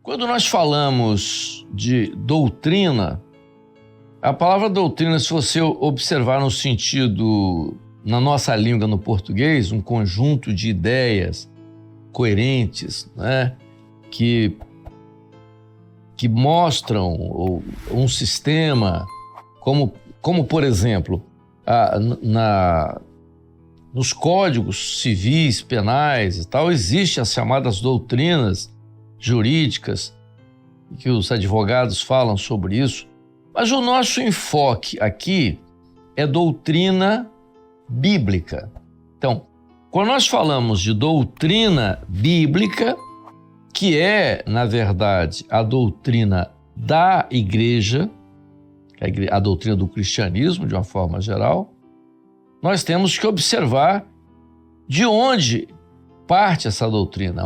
Quando nós falamos de doutrina, a palavra doutrina, se você observar no sentido, na nossa língua, no português, um conjunto de ideias coerentes, né, que mostram um sistema, como por exemplo, nos códigos civis, penais e tal, existem as chamadas doutrinas jurídicas, que os advogados falam sobre isso, mas o nosso enfoque aqui é doutrina bíblica. Então, quando nós falamos de doutrina bíblica, que é, na verdade, a doutrina da igreja, a doutrina do cristianismo, de uma forma geral, nós temos que observar de onde parte essa doutrina,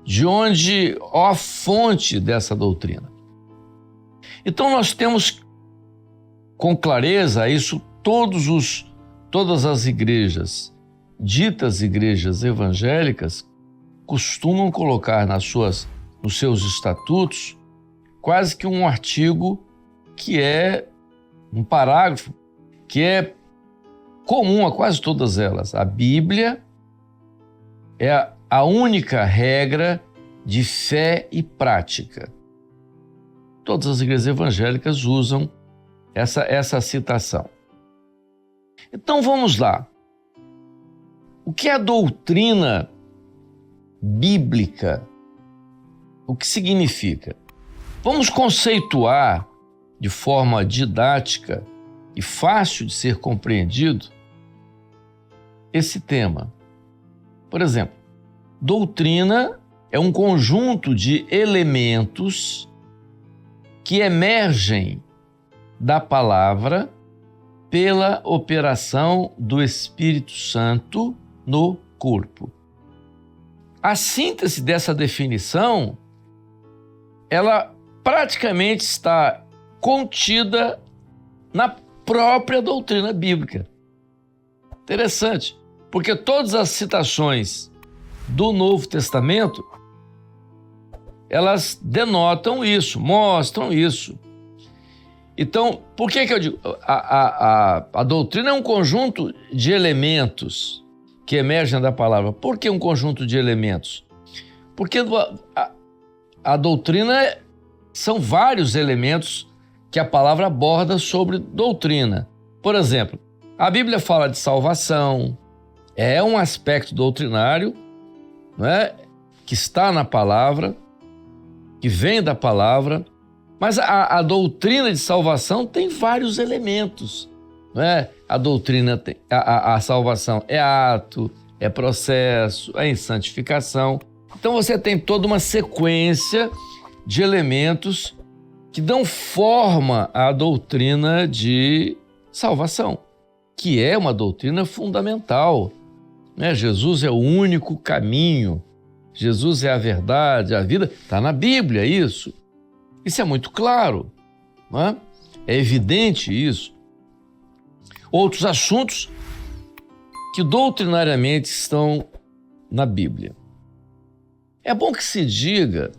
de onde a fonte dessa doutrina. Então nós temos com clareza isso, todas as igrejas, ditas igrejas evangélicas, costumam colocar nos seus estatutos quase que um artigo que é um parágrafo que é comum a quase todas elas. A Bíblia é a única regra de fé e prática. Todas as igrejas evangélicas usam essa citação. Então vamos lá. O que é a doutrina bíblica? O que significa? Vamos conceituar de forma didática e fácil de ser compreendido esse tema. Por exemplo, doutrina é um conjunto de elementos que emergem da palavra pela operação do Espírito Santo no corpo. A síntese dessa definição, ela praticamente está contida na própria doutrina bíblica. Interessante, porque todas as citações do Novo Testamento, elas denotam isso, mostram isso. Então, por que eu digo? A doutrina é um conjunto de elementos que emergem da palavra. Por que um conjunto de elementos? Porque a doutrina são vários elementos que a palavra aborda sobre doutrina. Por exemplo, a Bíblia fala de salvação, é um aspecto doutrinário, não é? Que está na palavra, que vem da palavra, mas a doutrina de salvação tem vários elementos, não é? A doutrina, a salvação é ato, é processo, é em santificação. Então você tem toda uma sequência de elementos que dão forma à doutrina de salvação, que é uma doutrina fundamental, né? Jesus é o único caminho, Jesus é a verdade, a vida. Está na Bíblia isso. Isso é muito claro, não é? É evidente isso. Outros assuntos que doutrinariamente estão na Bíblia. É bom que se diga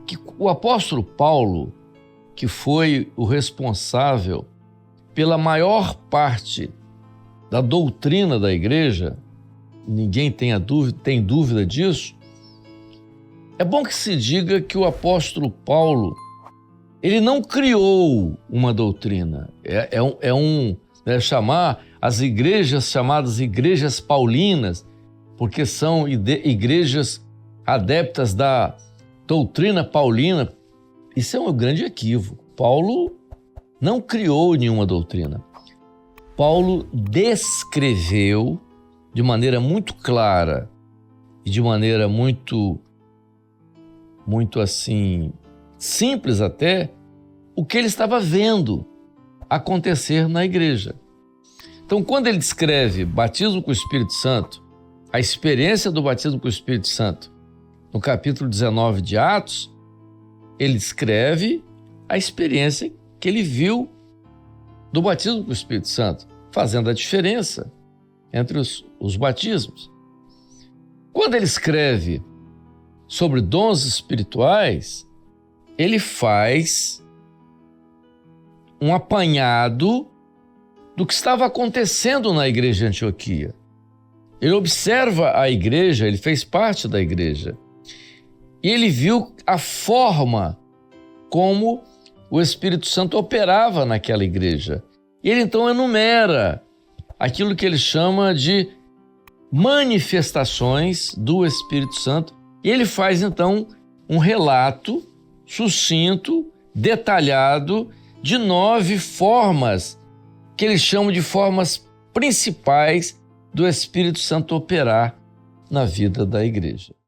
que o apóstolo Paulo, que foi o responsável pela maior parte da doutrina da igreja, ninguém tem dúvida disso, é bom que se diga que o apóstolo Paulo, ele não criou uma doutrina, chamar as igrejas chamadas igrejas paulinas, porque são igrejas adeptas da doutrina paulina. Isso é um grande equívoco. Paulo não criou nenhuma doutrina. Paulo descreveu de maneira muito clara e de maneira muito assim, simples até, o que ele estava vendo acontecer na igreja. Então, quando ele descreve batismo com o Espírito Santo, a experiência do batismo com o Espírito Santo, no capítulo 19 de Atos, ele descreve a experiência que ele viu do batismo com o Espírito Santo, fazendo a diferença entre os batismos. Quando ele escreve sobre dons espirituais, ele faz um apanhado do que estava acontecendo na igreja de Antioquia. Ele observa a igreja, ele fez parte da igreja, e ele viu a forma como o Espírito Santo operava naquela igreja. E ele então enumera aquilo que ele chama de manifestações do Espírito Santo, e ele faz então um relato sucinto, detalhado, de 9 formas, que eles chamam de formas principais do Espírito Santo operar na vida da igreja.